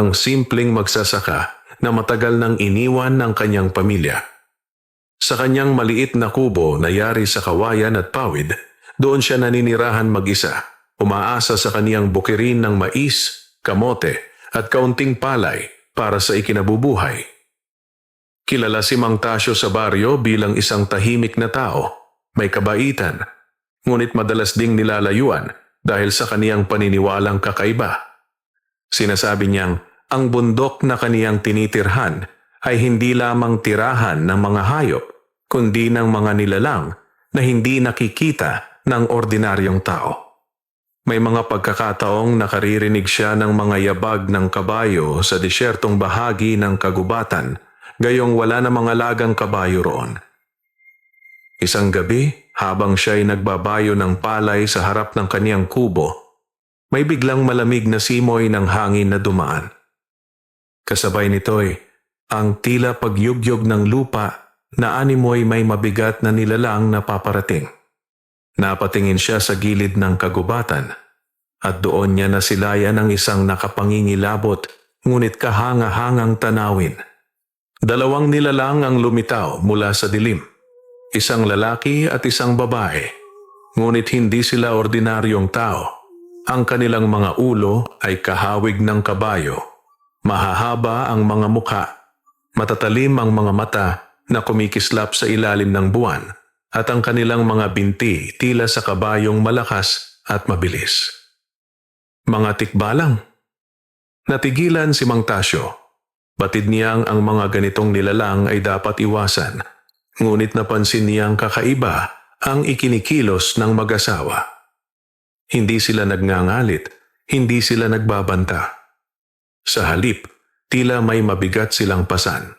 ang simpleng magsasaka na matagal nang iniwan ng kanyang pamilya. Sa kanyang maliit na kubo na yari sa kawayan at pawid, doon siya naninirahan mag-isa, umaasa sa kaniyang bukirin ng mais, kamote at kaunting palay para sa ikinabubuhay. Kilala si Mang Tasyo sa baryo bilang isang tahimik na tao, may kabaitan, ngunit madalas ding nilalayuan dahil sa kaniyang paniniwalang kakaiba. Sinasabi niyang ang bundok na kaniyang tinitirhan ay hindi lamang tirahan ng mga hayop, kundi ng mga nilalang na hindi nakikita ng ordinaryong tao. May mga pagkakataong nakaririnig siya ng mga yabag ng kabayo sa disyertong bahagi ng kagubatan, gayong wala na mga lagang kabayo roon. Isang gabi, habang siya'y nagbabayo ng palay sa harap ng kaniyang kubo, may biglang malamig na simoy ng hangin na dumaan. Kasabay nito'y ang tila pagyugyog ng lupa na animoy may mabigat na nilalang na paparating. Napatingin siya sa gilid ng kagubatan at doon niya nasilayan ang isang nakapangingilabot ngunit kahanga-hangang tanawin. Dalawang nilalang ang lumitaw mula sa dilim. Isang lalaki at isang babae. Ngunit hindi sila ordinaryong tao. Ang kanilang mga ulo ay kahawig ng kabayo. Mahahaba ang mga mukha. Matatalim ang mga mata na kumikislap sa ilalim ng buwan. At ang kanilang mga binti tila sa kabayong malakas at mabilis. Mga tikbalang. Natigilan si Mang Tasyo. Batid niyang ang mga ganitong nilalang ay dapat iwasan. Ngunit napansin niyang kakaiba ang ikinikilos ng mag-asawa. Hindi sila nagngangalit, hindi sila nagbabanta. Sa halip, tila may mabigat silang pasan.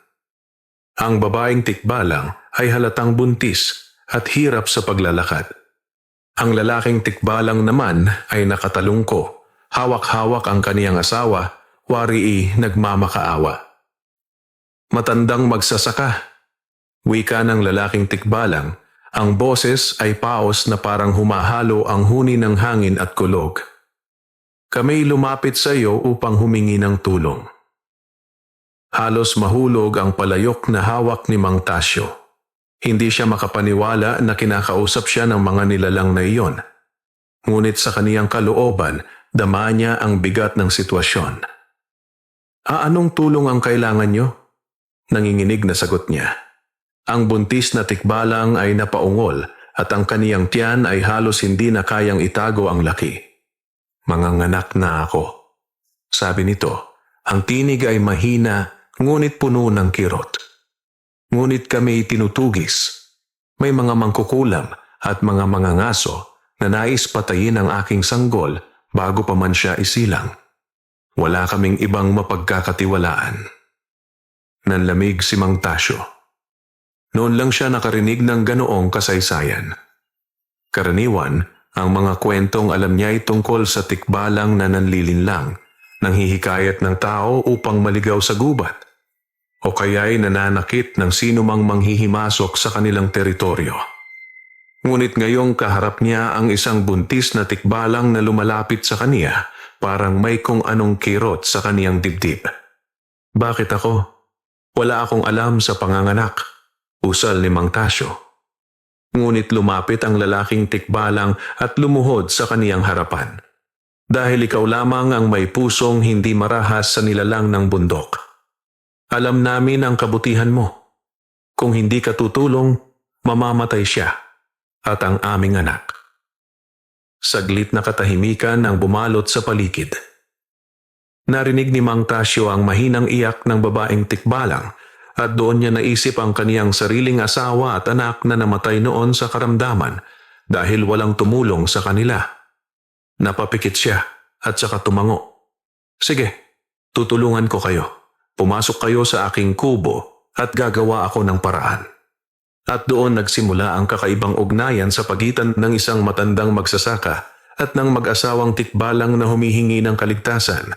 Ang babaeng tikbalang ay halatang buntis at hirap sa paglalakad. Ang lalaking tikbalang naman ay nakatalungko, hawak-hawak ang kaniyang asawa, warii nagmamakaawa. Matandang magsasaka. Wika ng lalaking tikbalang, ang boses ay paos na parang humahalo ang huni ng hangin at kulog. Kami lumapit sa iyo upang humingi ng tulong. Halos mahulog ang palayok na hawak ni Mang Tasyo. Hindi siya makapaniwala na kinakausap siya ng mga nilalang na iyon. Ngunit sa kaniyang kalooban, dama niya ang bigat ng sitwasyon. Anong tulong ang kailangan niyo? Nanginginig na sagot niya. Ang buntis na tikbalang ay napaungol at ang kaniyang tiyan ay halos hindi na kayang itago ang laki. Manganganak na ako. Sabi nito, ang tinig ay mahina ngunit puno ng kirot. Ngunit kami tinutugis. May mga mangkukulam at mga mangangaso na nais patayin ang aking sanggol bago pa man siya isilang. Wala kaming ibang mapagkakatiwalaan. Nanlamig si Mang Tasyo. Noon lang siya nakarinig ng ganoong kasaysayan. Karaniwan, ang mga kwentong alam niya ay tungkol sa tikbalang na nanlilinlang, nanghihikayat ng tao upang maligaw sa gubat, o kaya'y nananakit ng sino mang manghihimasok sa kanilang teritoryo. Ngunit ngayong kaharap niya ang isang buntis na tikbalang na lumalapit sa kaniya, parang may kung anong kirot sa kaniyang dibdib. Bakit ako? Wala akong alam sa panganganak, usal ni Mang Tasyo. Ngunit lumapit ang lalaking tikbalang at lumuhod sa kaniyang harapan. Dahil ikaw lamang ang may pusong hindi marahas sa nilalang ng bundok. Alam namin ang kabutihan mo. Kung hindi ka tutulong, mamamatay siya at ang aming anak. Saglit na katahimikan ang bumalot sa paligid. Narinig ni Mang Tasyo ang mahinang iyak ng babaeng tikbalang at doon niya naisip ang kaniyang sariling asawa at anak na namatay noon sa karamdaman dahil walang tumulong sa kanila. Napapikit siya at saka tumango. Sige, tutulungan ko kayo. Pumasok kayo sa aking kubo at gagawa ako ng paraan. At doon nagsimula ang kakaibang ugnayan sa pagitan ng isang matandang magsasaka at ng mag-asawang tikbalang na humihingi ng kaligtasan.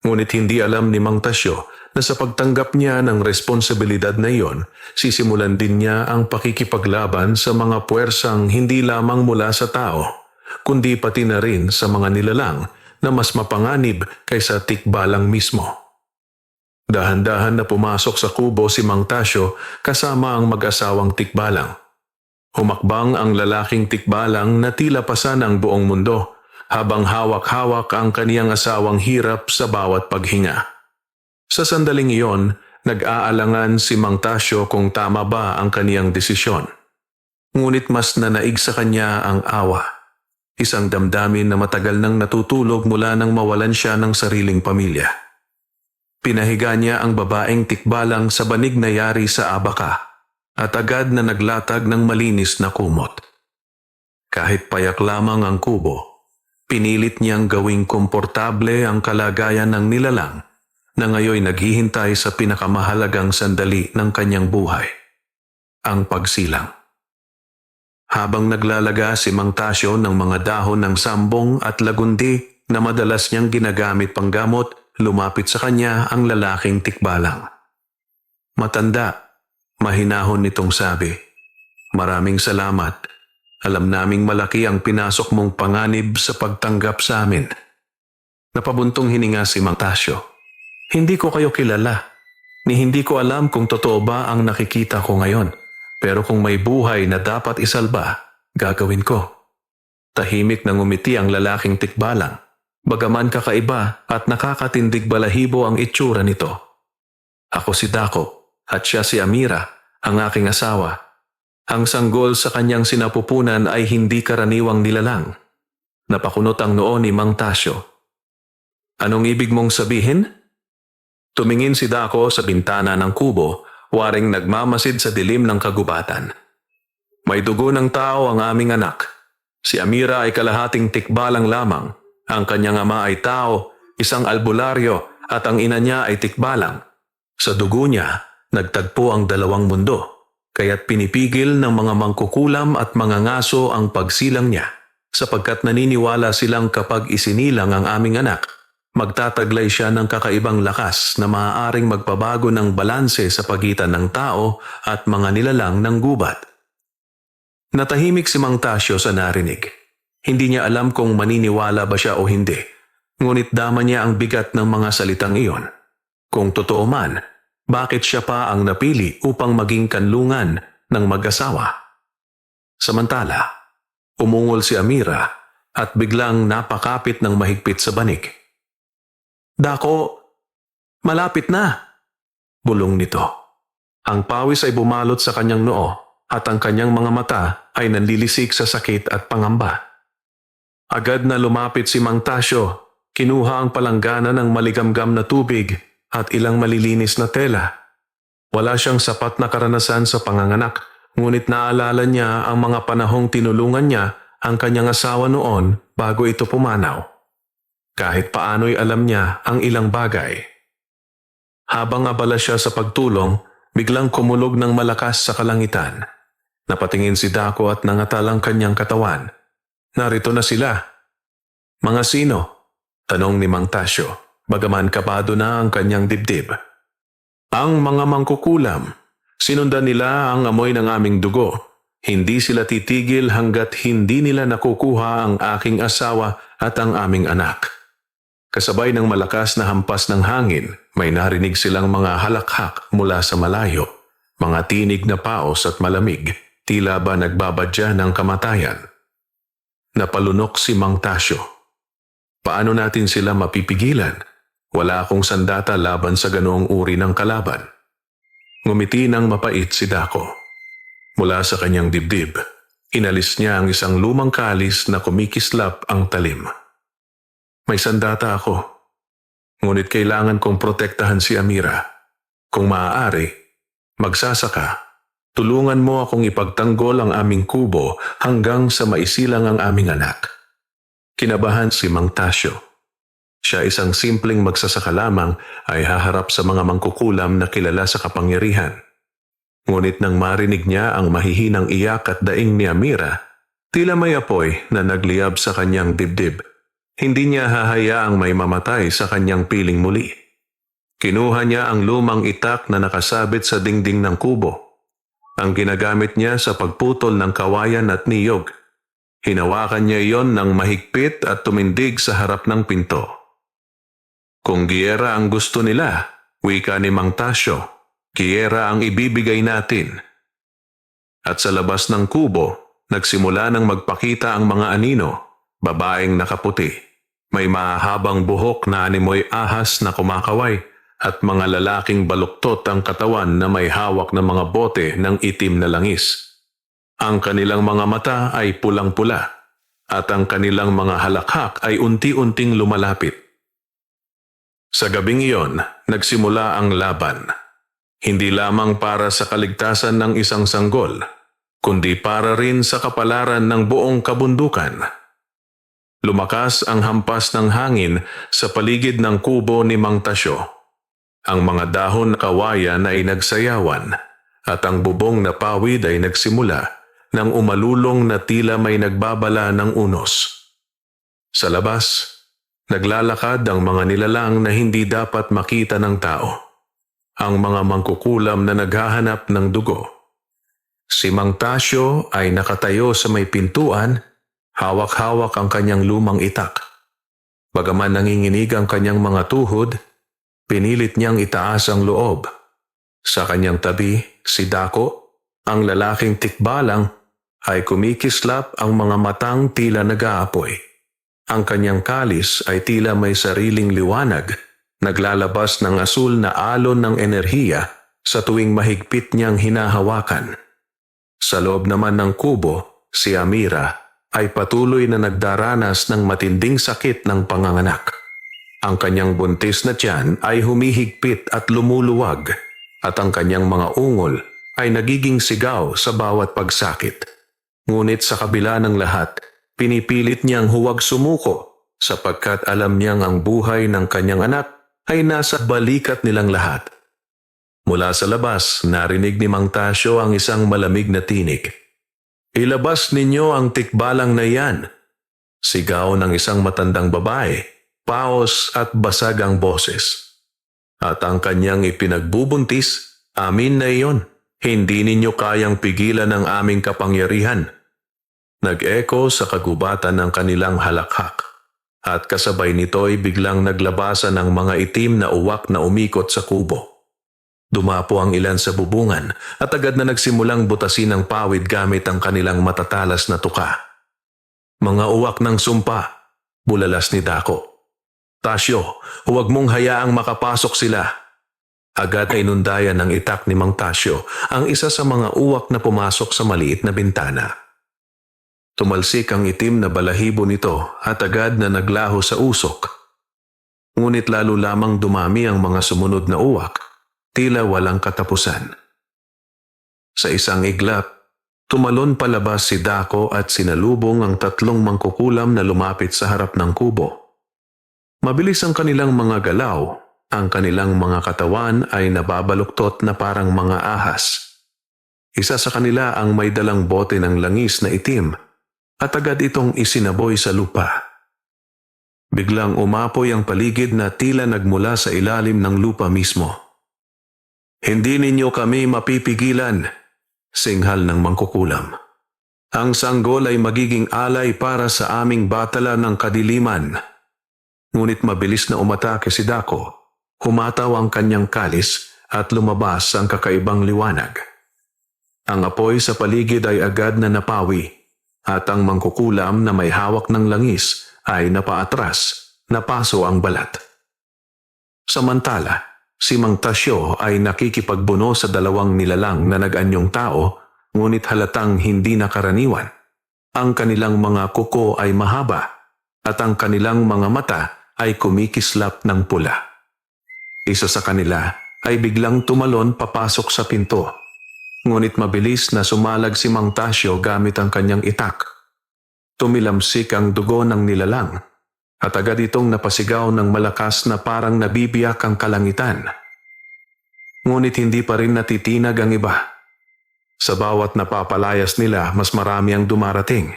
Ngunit hindi alam ni Mang Tasyo na sa pagtanggap niya ng responsibilidad na iyon, sisimulan din niya ang pakikipaglaban sa mga puwersang hindi lamang mula sa tao, kundi pati na rin sa mga nilalang na mas mapanganib kaysa tikbalang mismo. Dahan-dahan na pumasok sa kubo si Mang Tasyo kasama ang mag-asawang tikbalang. Humakbang ang lalaking tikbalang na tila pasan ang buong mundo habang hawak-hawak ang kaniyang asawang hirap sa bawat paghinga. Sa sandaling iyon, nag-aalangan si Mang Tasyo kung tama ba ang kaniyang desisyon. Ngunit mas nanaig sa kanya ang awa. Isang damdamin na matagal nang natutulog mula nang mawalan siya ng sariling pamilya. Pinahiga niya ang babaeng tikbalang sa banig na yari sa abaka at agad na naglatag ng malinis na kumot. Kahit payak lamang ang kubo, pinilit niyang gawing komportable ang kalagayan ng nilalang na ngayoy naghihintay sa pinakamahalagang sandali ng kanyang buhay, ang pagsilang. Habang naglalaga si Mang Tasyo ng mga dahon ng sambong at lagundi na madalas niyang ginagamit panggamot, lumapit sa kanya ang lalaking tikbalang. Matanda, mahinahon nitong sabi, "Maraming salamat. Alam naming malaki ang pinasok mong panganib sa pagtanggap sa amin." Napabuntong hininga si Mang Tasyo. "Hindi ko kayo kilala, ni hindi ko alam kung totoo ba ang nakikita ko ngayon. Pero kung may buhay na dapat isalba, gagawin ko." Tahimik na ngumiti ang lalaking tikbalang. Bagaman kakaiba at nakakatindig balahibo ang itsura nito. "Ako si Dako at siya si Amira, ang aking asawa." Ang sanggol sa kanyang sinapupunan ay hindi karaniwang nilalang. Napakunot ang noo ni Mang Tasyo. "Anong ibig mong sabihin?" Tumingin si Dako sa bintana ng kubo, waring nagmamasid sa dilim ng kagubatan. "May dugo ng tao ang aming anak. Si Amira ay kalahating tikbalang lamang. Ang kanyang ama ay tao, isang albularyo, at ang ina niya ay tikbalang. Sa dugo niya, nagtagpo ang dalawang mundo, kaya't pinipigil ng mga mangkukulam at mga ngaso ang pagsilang niya, sapagkat naniniwala silang kapag isinilang ang aming anak, magtataglay siya ng kakaibang lakas na maaaring magpabago ng balanse sa pagitan ng tao at mga nilalang ng gubat." Natahimik si Mang Tasyo sa narinig. Hindi niya alam kung maniniwala ba siya o hindi, ngunit dama niya ang bigat ng mga salitang iyon. Kung totoo man, bakit siya pa ang napili upang maging kanlungan ng mag-asawa? Samantala, umungol si Amira at biglang napakapit ng mahigpit sa banig. "Dako, malapit na!" bulong nito. Ang pawis ay bumalot sa kanyang noo at ang kanyang mga mata ay nanlilisik sa sakit at pangamba. Agad na lumapit si Mang Tasyo, kinuha ang palanggana ng maligamgam na tubig at ilang malilinis na tela. Wala siyang sapat na karanasan sa panganganak, ngunit naalala niya ang mga panahong tinulungan niya ang kanyang asawa noon bago ito pumanaw. Kahit paano'y alam niya ang ilang bagay. Habang abala siya sa pagtulong, biglang kumulog ng malakas sa kalangitan. Napatingin si Dako at nangatal ang kanyang katawan. "Narito na sila." "Mga sino?" tanong ni Mang Tasyo, bagaman kabado na ang kanyang dibdib. "Ang mga mangkukulam. Sinundan nila ang amoy ng aming dugo. Hindi sila titigil hanggat hindi nila nakukuha ang aking asawa at ang aming anak." Kasabay ng malakas na hampas ng hangin, may narinig silang mga halakhak mula sa malayo, mga tinig na paos at malamig, tila ba nagbabadya ng kamatayan. Napalunok si Mang Tasyo. Paano natin sila mapipigilan? Wala akong sandata laban sa ganoong uri ng kalaban. Ngumiti ng mapait si Dako. Mula sa kanyang dibdib, inalis niya ang isang lumang kalis na kumikislap ang talim. "May sandata ako. Ngunit kailangan kong protektahan si Amira. Kung maaari, magsasaka. Tulungan mo akong ipagtanggol ang aming kubo hanggang sa maisilang ang aming anak." Kinabahan si Mang Tasyo. Siya, isang simpleng magsasaka lamang, ay haharap sa mga mangkukulam na kilala sa kapangyarihan. Ngunit nang marinig niya ang mahihinang iyak at daing ni Amira, tila may apoy na nagliyab sa kanyang dibdib. Hindi niya hahayaang may mamatay sa kanyang piling muli. Kinuha niya ang lumang itak na nakasabit sa dingding ng kubo. Ang ginagamit niya sa pagputol ng kawayan at niyog. Hinawakan niya iyon ng mahigpit at tumindig sa harap ng pinto. Kung giyera ang gusto nila, wika ni Mang Tasyo, giyera ang ibibigay natin. At sa labas ng kubo, nagsimula ng magpakita ang mga anino, babaeng nakaputi. May mahabang buhok na animoy ahas na kumakaway at mga lalaking baluktot ang katawan na may hawak na mga bote ng itim na langis. Ang kanilang mga mata ay pulang-pula at ang kanilang mga halakhak ay unti-unting lumalapit. Sa gabing iyon, nagsimula ang laban. Hindi lamang para sa kaligtasan ng isang sanggol, kundi para rin sa kapalaran ng buong kabundukan. Lumakas ang hampas ng hangin sa paligid ng kubo ni Mang Tasyo. Ang mga dahon na kawayan ay nagsayawan at ang bubong na pawid ay nagsimula nang umalulong na tila may nagbabala ng unos. Sa labas, naglalakad ang mga nilalang na hindi dapat makita ng tao. Ang mga mangkukulam na naghahanap ng dugo. Si Mang Tasyo ay nakatayo sa may pintuan, hawak-hawak ang kanyang lumang itak. Bagaman nanginginig ang kanyang mga tuhod, pinilit niyang itaas ang loob. Sa kanyang tabi, si Dako, ang lalaking tikbalang, ay kumikislap ang mga matang tila nag-aapoy. Ang kanyang kalis ay tila may sariling liwanag, naglalabas ng asul na alon ng enerhiya sa tuwing mahigpit niyang hinahawakan. Sa loob naman ng kubo, si Amira ay patuloy na nagdaranas ng matinding sakit ng panganganak. Ang kanyang buntis na tiyan ay humihigpit at lumuluwag at ang kanyang mga ungol ay nagiging sigaw sa bawat pagsakit. Ngunit sa kabila ng lahat, pinipilit niyang huwag sumuko sapagkat alam niyang ang buhay ng kanyang anak ay nasa balikat nilang lahat. Mula sa labas, narinig ni Mang Tasyo ang isang malamig na tinig. "Ilabas ninyo ang tikbalang na iyan." Sigaw ng isang matandang babae, paos at basag ang boses. "At ang kanyang ipinagbubuntis, amin na iyon. Hindi ninyo kayang pigilan ang aming kapangyarihan." Nag-echo sa kagubatan ng kanilang halakhak. At kasabay nito ay biglang naglabasan ng mga itim na uwak na umikot sa kubo. Dumapo ang ilan sa bubungan at agad na nagsimulang butasin ng pawid gamit ang kanilang matatalas na tuka. "Mga uwak ng sumpa," bulalas ni Dako. "Tasyo, huwag mong hayaang makapasok sila." Agad ay inundayan ng itak ni Mang Tasyo ang isa sa mga uwak na pumasok sa maliit na bintana. Tumalsik ang itim na balahibo nito at agad na naglaho sa usok. Ngunit lalo lamang dumami ang mga sumunod na uwak, tila walang katapusan. Sa isang iglap, tumalon palabas si Dako at sinalubong ang tatlong mangkukulam na lumapit sa harap ng kubo. Mabilis ang kanilang mga galaw, ang kanilang mga katawan ay nababaluktot na parang mga ahas. Isa sa kanila ang may dalang bote ng langis na itim at agad itong isinaboy sa lupa. Biglang umapoy ang paligid na tila nagmula sa ilalim ng lupa mismo. "Hindi ninyo kami mapipigilan," singhal ng mangkukulam. "Ang sanggol ay magiging alay para sa aming batala ng kadiliman." Ngunit mabilis na umatake si Dako. Humataw ang kanyang kalis at lumabas ang kakaibang liwanag. Ang apoy sa paligid ay agad na napawi at ang mangkukulam na may hawak ng langis ay napaatras, napaso ang balat. Samantala, si Mang Tasyo ay nakikipagbuno sa dalawang nilalang na nag-anyong tao, ngunit halatang hindi nakaraniwan. Ang kanilang mga kuko ay mahaba at ang kanilang mga mata ay kumikislap ng pula. Isa sa kanila ay biglang tumalon papasok sa pinto. Ngunit mabilis na sumalag si Mang Tasyo gamit ang kanyang itak. Tumilamsik ang dugo ng nilalang at agad itong napasigaw ng malakas na parang nabibiyak ang kalangitan. Ngunit hindi pa rin natitinag ang iba. Sa bawat napapalayas nila, mas marami ang dumarating.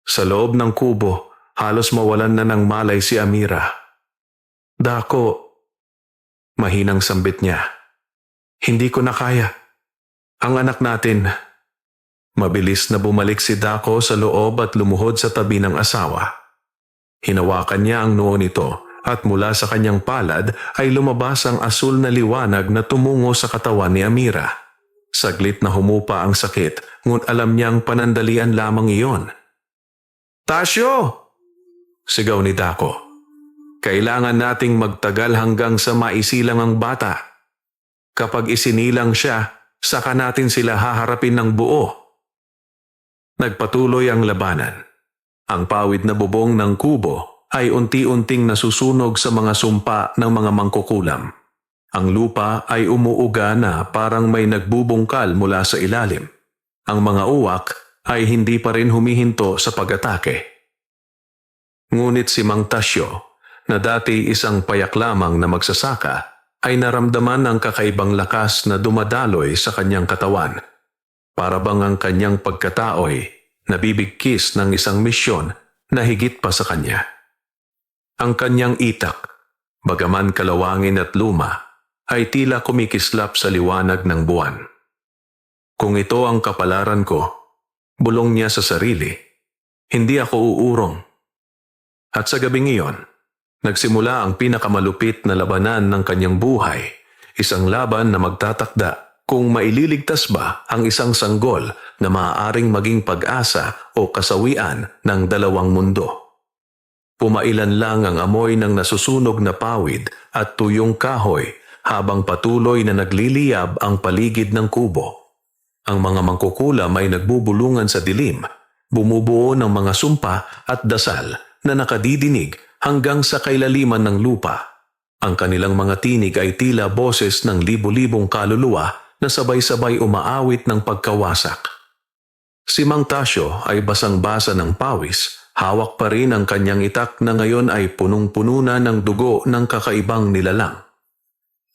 Sa loob ng kubo, halos mawalan na ng malay si Amira. "Dako," mahinang sambit niya. "Hindi ko na kaya. Ang anak natin." Mabilis na bumalik si Dako sa loob at lumuhod sa tabi ng asawa. Hinawakan niya ang noo nito at mula sa kanyang palad ay lumabas ang asul na liwanag na tumungo sa katawan ni Amira. Saglit na humupa ang sakit, ngunit alam niyang panandalian lamang iyon. "Tasyo!" sigaw ni Dako. "Kailangan nating magtagal hanggang sa maisilang ang bata. Kapag isinilang siya, saka natin sila haharapin ng buo." Nagpatuloy ang labanan. Ang pawid na bubong ng kubo ay unti-unting nasusunog sa mga sumpa ng mga mangkukulam. Ang lupa ay umuuga na parang may nagbubungkal mula sa ilalim. Ang mga uwak ay hindi pa rin humihinto sa pag-atake. Ngunit si Mang Tasyo, na dati isang payak lamang na magsasaka, ay naramdaman ang kakaibang lakas na dumadaloy sa kanyang katawan. Para bang ang kanyang pagkatao'y nabibigkis ng isang misyon na higit pa sa kanya. Ang kanyang itak, bagaman kalawangin at luma, ay tila kumikislap sa liwanag ng buwan. "Kung ito ang kapalaran ko," bulong niya sa sarili, "hindi ako uurong." At sa gabing iyon, nagsimula ang pinakamalupit na labanan ng kanyang buhay, isang laban na magtatakda kung maililigtas ba ang isang sanggol na maaaring maging pag-asa o kasawian ng dalawang mundo. Pumailan lang ang amoy ng nasusunog na pawid at tuyong kahoy habang patuloy na nagliliyab ang paligid ng kubo. Ang mga mangkukulam ay nagbubulungan sa dilim, bumubuo ng mga sumpa at dasal na nakadidinig hanggang sa kailaliman ng lupa. Ang kanilang mga tinig ay tila boses ng libu-libong kaluluwa na sabay-sabay umaawit ng pagkawasak. Si Mang Tasyo ay basang-basa ng pawis, hawak pa rin ang kanyang itak na ngayon ay punong-puno na ng dugo ng kakaibang nilalang.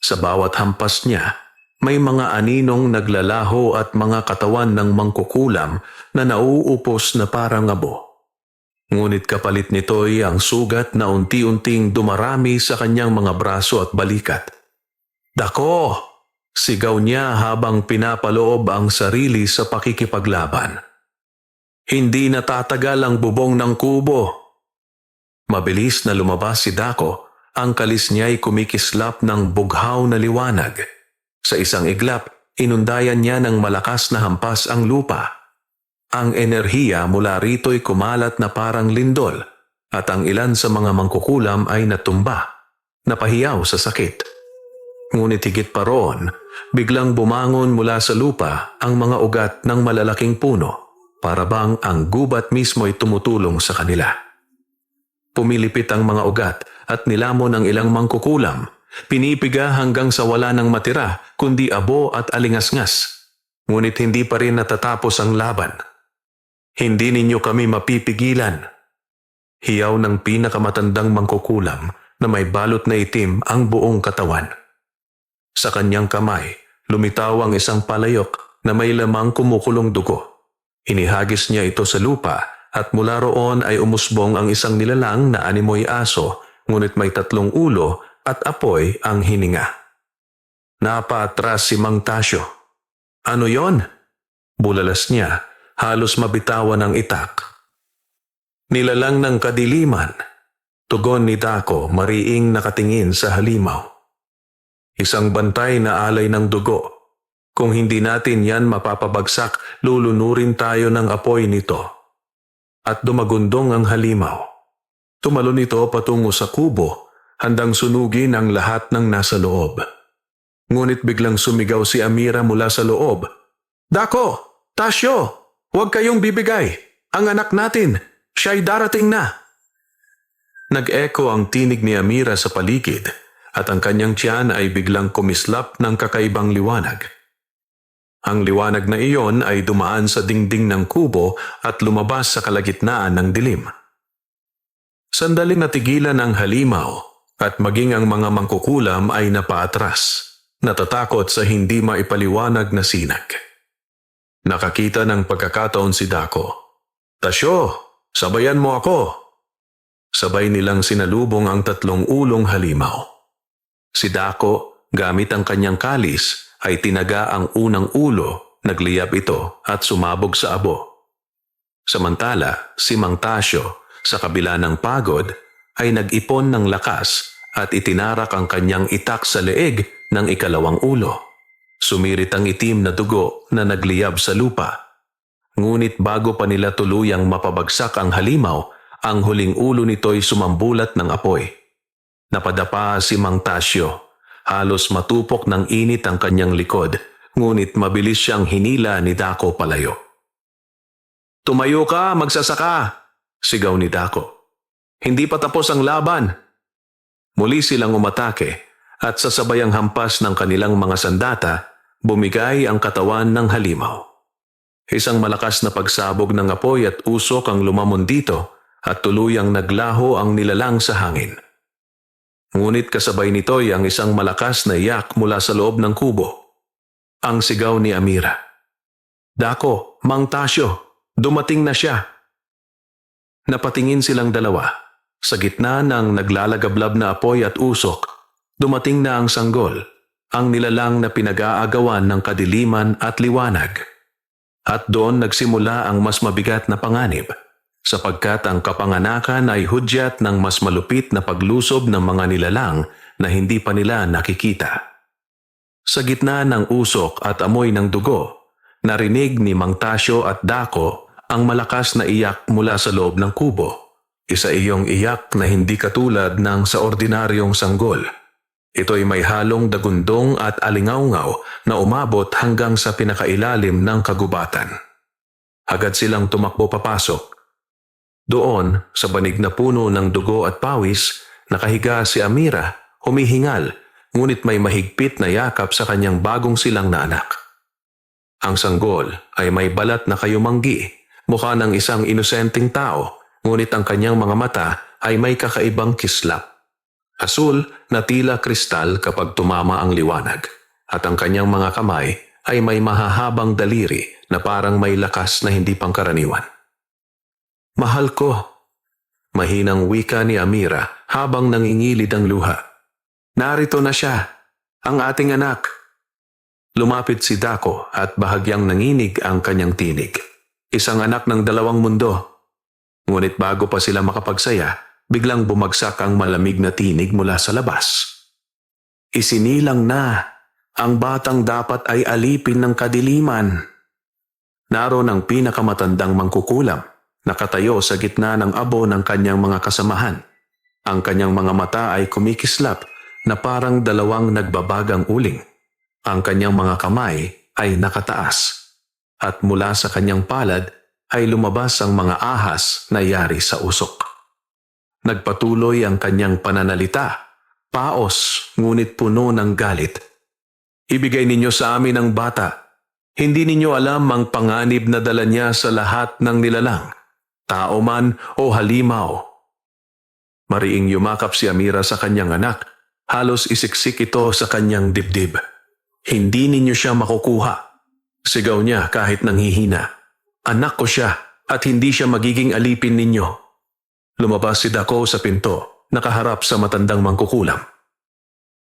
Sa bawat hampas niya, may mga aninong naglalaho at mga katawan ng mangkukulam na nauupos na parang abo. Ngunit kapalit nito'y ang sugat na unti-unting dumarami sa kanyang mga braso at balikat. "Dako!" sigaw niya habang pinapaloob ang sarili sa pakikipaglaban. Hindi natatagal ang bubong ng kubo. Mabilis na lumabas si Dako, ang kalis niya'y kumikislap ng bughaw na liwanag. Sa isang iglap, inundayan niya ng malakas na hampas ang lupa. Ang enerhiya mula rito'y kumalat na parang lindol at ang ilan sa mga mangkukulam ay natumba, napahiyaw sa sakit. Ngunit higit pa roon, biglang bumangon mula sa lupa ang mga ugat ng malalaking puno, para bang ang gubat mismo ay tumutulong sa kanila. Pumilipit ang mga ugat at nilamon ang ilang mangkukulam, pinipiga hanggang sa wala nang matira kundi abo at alingasngas. Ngunit hindi pa rin natatapos ang laban. "Hindi ninyo kami mapipigilan," hiyaw ng pinakamatandang mangkukulam na may balot na itim ang buong katawan. Sa kanyang kamay, lumitaw ang isang palayok na may lamang kumukulong dugo. Inihagis niya ito sa lupa at mula roon ay umusbong ang isang nilalang na animoy aso, ngunit may 3 ulo at apoy ang hininga. Napaatras si Mang Tasyo. "Ano yon?" bulalas niya, halos mabitawan ang itak. "Nilalang ng kadiliman," tugon ni Dako, mariing nakatingin sa halimaw. "Isang bantay na alay ng dugo. Kung hindi natin yan mapapabagsak, lulunurin tayo ng apoy nito." At dumagundong ang halimaw. Tumalon ito patungo sa kubo, handang sunugin ang lahat ng nasa loob. Ngunit biglang sumigaw si Amira mula sa loob. "Dako! Tasyo! Huwag kayong bibigay! Ang anak natin! Siya'y darating na!" Nag-echo ang tinig ni Amira sa paligid at ang kanyang tiyan ay biglang kumislap ng kakaibang liwanag. Ang liwanag na iyon ay dumaan sa dingding ng kubo at lumabas sa kalagitnaan ng dilim. Sandaling natigilan ang halimaw at maging ang mga mangkukulam ay napaatras, natatakot sa hindi maipaliwanag na sinag. Nakakita ng pagkakataon si Dako. "Tasyo, sabayan mo ako!" Sabay nilang sinalubong ang 3 ulong halimaw. Si Dako, gamit ang kanyang kalis, ay tinaga ang unang ulo Nagliyab ito at sumabog sa abo. Samantala, si Mang Tasyo, sa kabila ng pagod, ay nag-ipon ng lakas at itinarak ang kanyang itak sa leeg ng ikalawang ulo. Sumirit ang itim na dugo na nagliyab sa lupa. Ngunit bago pa nila tuluyang mapabagsak ang halimaw, ang huling ulo nito'y sumambulat ng apoy. Napadapa si Mang Tasyo. Halos matupok ng init ang kanyang likod, ngunit mabilis siyang hinila ni Dako palayo. "Tumayo ka, magsasaka!" sigaw ni Dako. "Hindi pa tapos ang laban." Muli silang umatake at sa sabayang hampas ng kanilang mga sandata, bumigay ang katawan ng halimaw. Isang malakas na pagsabog ng apoy at usok ang lumamon dito at tuluyang naglaho ang nilalang sa hangin. Ngunit kasabay nito'y ang isang malakas na iyak mula sa loob ng kubo. Ang sigaw ni Amira. "Dako, Mang Tasyo, dumating na siya." Napatingin silang dalawa. Sa gitna ng naglalagablab na apoy at usok, dumating na ang sanggol, ang nilalang na pinag-aagawan ng kadiliman at liwanag. At doon nagsimula ang mas mabigat na panganib, sapagkat ang kapanganakan ay hudyat ng mas malupit na paglusob ng mga nilalang na hindi pa nila nakikita. Sa gitna ng usok at amoy ng dugo, narinig ni Mang Tasyo at Dako ang malakas na iyak mula sa loob ng kubo. Isa iyong iyak na hindi katulad ng sa ordinaryong sanggol. Ito'y may halong dagundong at alingawngaw na umabot hanggang sa pinakailalim ng kagubatan. Agad silang tumakbo papasok. Doon, sa banig na puno ng dugo at pawis, nakahiga si Amira, humihingal, ngunit may mahigpit na yakap sa kanyang bagong silang na anak. Ang sanggol ay may balat na kayumanggi, mukha ng isang inosenteng tao, ngunit ang kanyang mga mata ay may kakaibang kislap. Asul na tila kristal kapag tumama ang liwanag, at ang kanyang mga kamay ay may mahahabang daliri na parang may lakas na hindi pangkaraniwan. "Mahal ko," mahinang wika ni Amira habang nangingilid ang luha. "Narito na siya, ang ating anak." Lumapit si Dako at bahagyang nanginig ang kanyang tinig. Isang anak ng dalawang mundo. Ngunit bago pa sila makapagsaya, biglang bumagsak ang malamig na tinig mula sa labas. "Isinilang na, ang batang dapat ay alipin ng kadiliman." Naroon ang pinakamatandang mangkukulam, nakatayo sa gitna ng abo ng kanyang mga kasamahan. Ang kanyang mga mata ay kumikislap na parang dalawang nagbabagang uling. Ang kanyang mga kamay ay nakataas, at mula sa kanyang palad ay lumabas ang mga ahas na yari sa usok. Nagpatuloy ang kanyang pananalita, paos ngunit puno ng galit. "Ibigay ninyo sa amin ang bata. Hindi ninyo alam ang panganib na dala niya sa lahat ng nilalang, tao man o halimaw." Mariing yumakap si Amira sa kanyang anak, halos isiksik ito sa kanyang dibdib. "Hindi ninyo siya makukuha," sigaw niya kahit nanghihina. "Anak ko siya at hindi siya magiging alipin ninyo." Lumabas si Dako sa pinto, nakaharap sa matandang mangkukulam.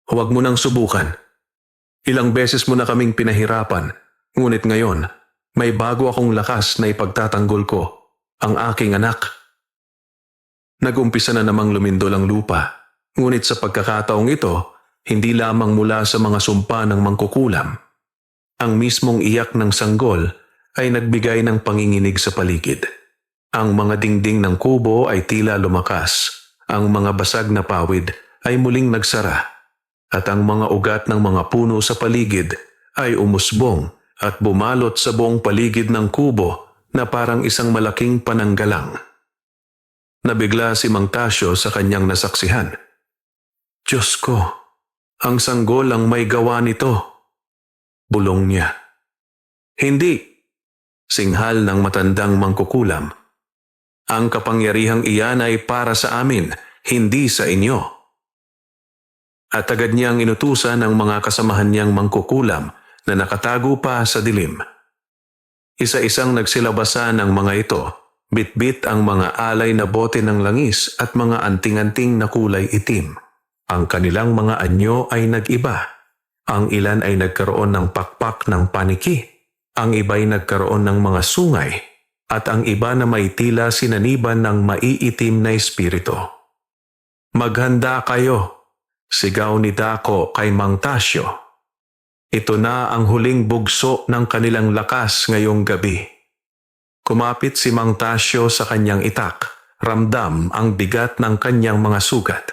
"Huwag mo nang subukan. Ilang beses mo na kaming pinahirapan, ngunit ngayon, may bago akong lakas na ipagtatanggol ko, ang aking anak." Nag-umpisa na namang lumindol ang lupa, ngunit sa pagkakataong ito, hindi lamang mula sa mga sumpa ng mangkukulam. Ang mismong iyak ng sanggol ay nagbigay ng panginginig sa paligid. Ang mga dingding ng kubo ay tila lumakas, ang mga basag na pawid ay muling nagsara, at ang mga ugat ng mga puno sa paligid ay umusbong at bumalot sa buong paligid ng kubo na parang isang malaking pananggalang. Nabigla si Mang Tasyo sa kanyang nasaksihan. "Diyos ko, ang sanggol ang may gawa nito," bulong niya. "Hindi," singhal ng matandang mangkukulam. "Ang kapangyarihang iyan ay para sa amin, hindi sa inyo." At agad niyang inutusan ang mga kasamahan niyang mangkukulam na nakatago pa sa dilim. Isa-isang nagsilabasan ang mga ito, bitbit ang mga alay na bote ng langis at mga anting-anting na kulay itim. Ang kanilang mga anyo ay nag-iba. Ang ilan ay nagkaroon ng pakpak ng paniki. Ang iba'y nagkaroon ng mga sungay at ang iba na may tila sinaniban ng maiitim na espiritu. Maghanda kayo, sigaw ni Dako kay Mang Tasyo. Ito na ang huling bugso ng kanilang lakas ngayong gabi. Kumapit si Mang Tasyo sa kanyang itak, ramdam ang bigat ng kanyang mga sugat.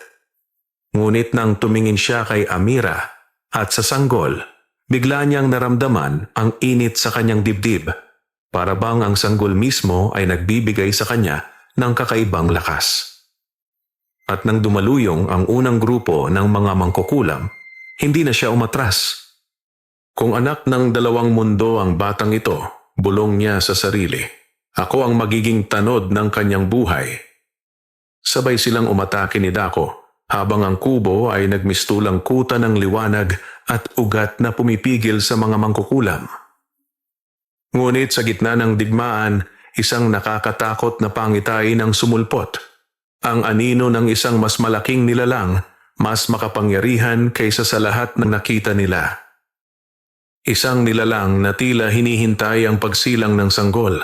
Ngunit nang tumingin siya kay Amira at sa sanggol, bigla niyang naramdaman ang init sa kanyang dibdib, para bang ang sanggol mismo ay nagbibigay sa kanya ng kakaibang lakas. At nang dumaluyong ang unang grupo ng mga mangkukulam, hindi na siya umatras. Kung anak ng dalawang mundo ang batang ito, bulong niya sa sarili, ako ang magiging tanod ng kanyang buhay. Sabay silang umatake ni Dako, habang ang kubo ay nagmistulang kuta ng liwanag at ugat na pumipigil sa mga mangkukulam. Ngunit sa gitna ng digmaan, isang nakakatakot na pangitain ang sumulpot. Ang anino ng isang mas malaking nilalang, mas makapangyarihan kaysa sa lahat na nakita nila. Isang nilalang na tila hinihintay ang pagsilang ng sanggol.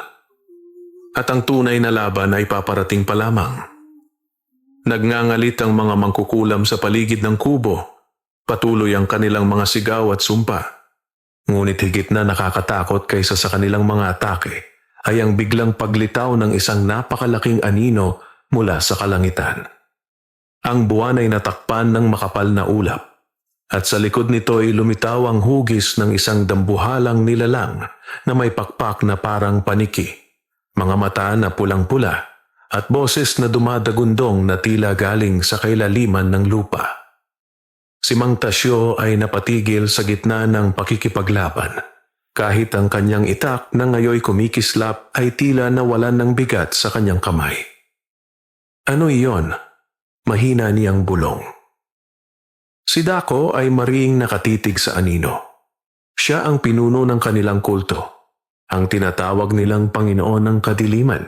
At ang tunay na laban ay paparating pa lamang. Nagngangalit ang mga mangkukulam sa paligid ng kubo. Patuloy ang kanilang mga sigaw at sumpa. Ngunit higit na nakakatakot kaysa sa kanilang mga atake ay ang biglang paglitaw ng isang napakalaking anino mula sa kalangitan. Ang buwan ay natakpan ng makapal na ulap at sa likod nito ay lumitaw ang hugis ng isang dambuhalang nilalang na may pakpak na parang paniki, mga mata na pulang-pula at boses na dumadagundong na tila galing sa kailaliman ng lupa. Si Mang Tasyo ay napatigil sa gitna ng pakikipaglaban, kahit ang kanyang itak na ngayoy kumikislap ay tila nawalan ng bigat sa kanyang kamay. Ano iyon? Mahina niyang bulong. Si Dako ay maring nakatitig sa anino. Siya ang pinuno ng kanilang kulto, ang tinatawag nilang Panginoon ng Kadiliman.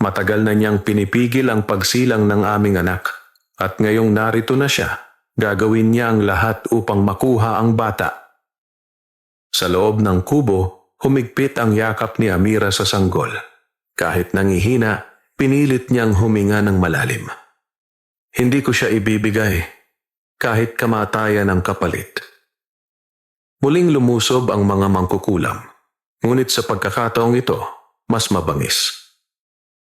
Matagal na niyang pinipigil ang pagsilang ng aming anak at ngayong narito na siya, gagawin niya ang lahat upang makuha ang bata. Sa loob ng kubo, humigpit ang yakap ni Amira sa sanggol. Kahit nangihina, pinilit niyang huminga ng malalim. Hindi ko siya ibibigay, kahit kamatayan ang kapalit. Muling lumusob ang mga mangkukulam, ngunit sa pagkakataong ito, mas mabangis.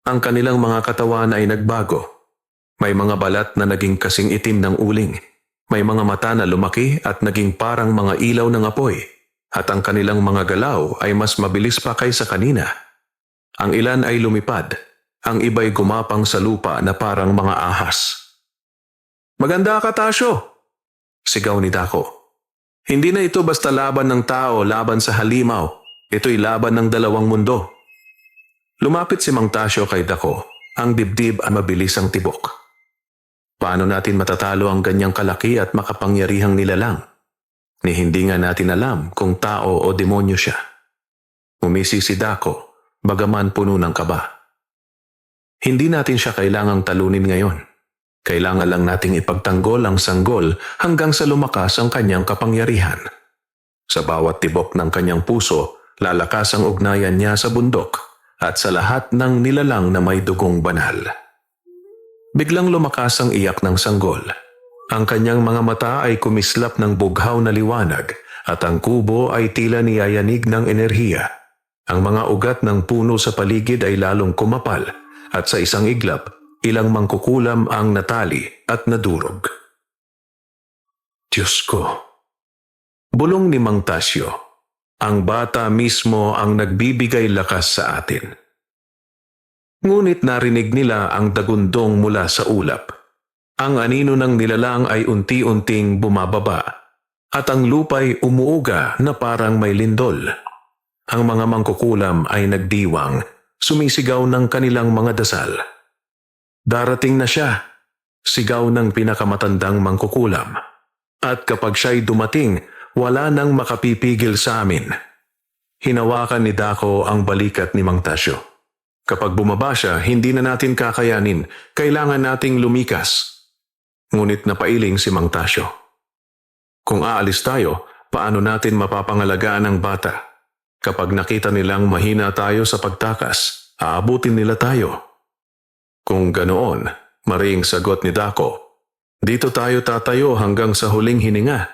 Ang kanilang mga katawan ay nagbago. May mga balat na naging kasing itim ng uling. May mga mata na lumaki at naging parang mga ilaw ng apoy. At ang kanilang mga galaw ay mas mabilis pa kaysa kanina. Ang ilan ay lumipad. Ang iba'y gumapang sa lupa na parang mga ahas. Maganda ka, Tasyo! Sigaw ni Dako. Hindi na ito basta laban ng tao laban sa halimaw. Ito'y laban ng dalawang mundo. Lumapit si Mang Tasyo kay Dako. Ang dibdib ay mabilis ang tibok. Paano natin matatalo ang ganyang kalaki at makapangyarihang nilalang? Ni hindi nga natin alam kung tao o demonyo siya. Umisi si Dako, bagaman puno ng kaba. Hindi natin siya kailangang talunin ngayon. Kailangan lang nating ipagtanggol ang sanggol hanggang sa lumakas ang kanyang kapangyarihan. Sa bawat tibok ng kanyang puso, lalakas ang ugnayan niya sa bundok at sa lahat ng nilalang na may dugong banal. Biglang lumakas ang iyak ng sanggol. Ang kanyang mga mata ay kumislap ng bughaw na liwanag at ang kubo ay tila niyayanig ng enerhiya. Ang mga ugat ng puno sa paligid ay lalong kumapal at sa isang iglap, ilang mangkukulam ang natali at nadurog. Diyos ko! Bulong ni Mang Tasyo. Ang bata mismo ang nagbibigay lakas sa atin. Ngunit narinig nila ang dagundong mula sa ulap. Ang anino ng nilalang ay unti-unting bumababa at ang lupa'y umuuga na parang may lindol. Ang mga mangkukulam ay nagdiwang, sumisigaw ng kanilang mga dasal. Darating na siya, sigaw ng pinakamatandang mangkukulam. At kapag siya'y dumating, wala nang makapipigil sa amin. Hinawakan ni Dako ang balikat ni Mang Tasyo. Kapag bumaba siya, hindi na natin kakayanin. Kailangan nating lumikas. Ngunit napailing si Mang Tasyo. Kung aalis tayo, paano natin mapapangalagaan ang bata? Kapag nakita nilang mahina tayo sa pagtakas, aabutin nila tayo. Kung ganoon, maring sagot ni Dako, dito tayo tatayo hanggang sa huling hininga.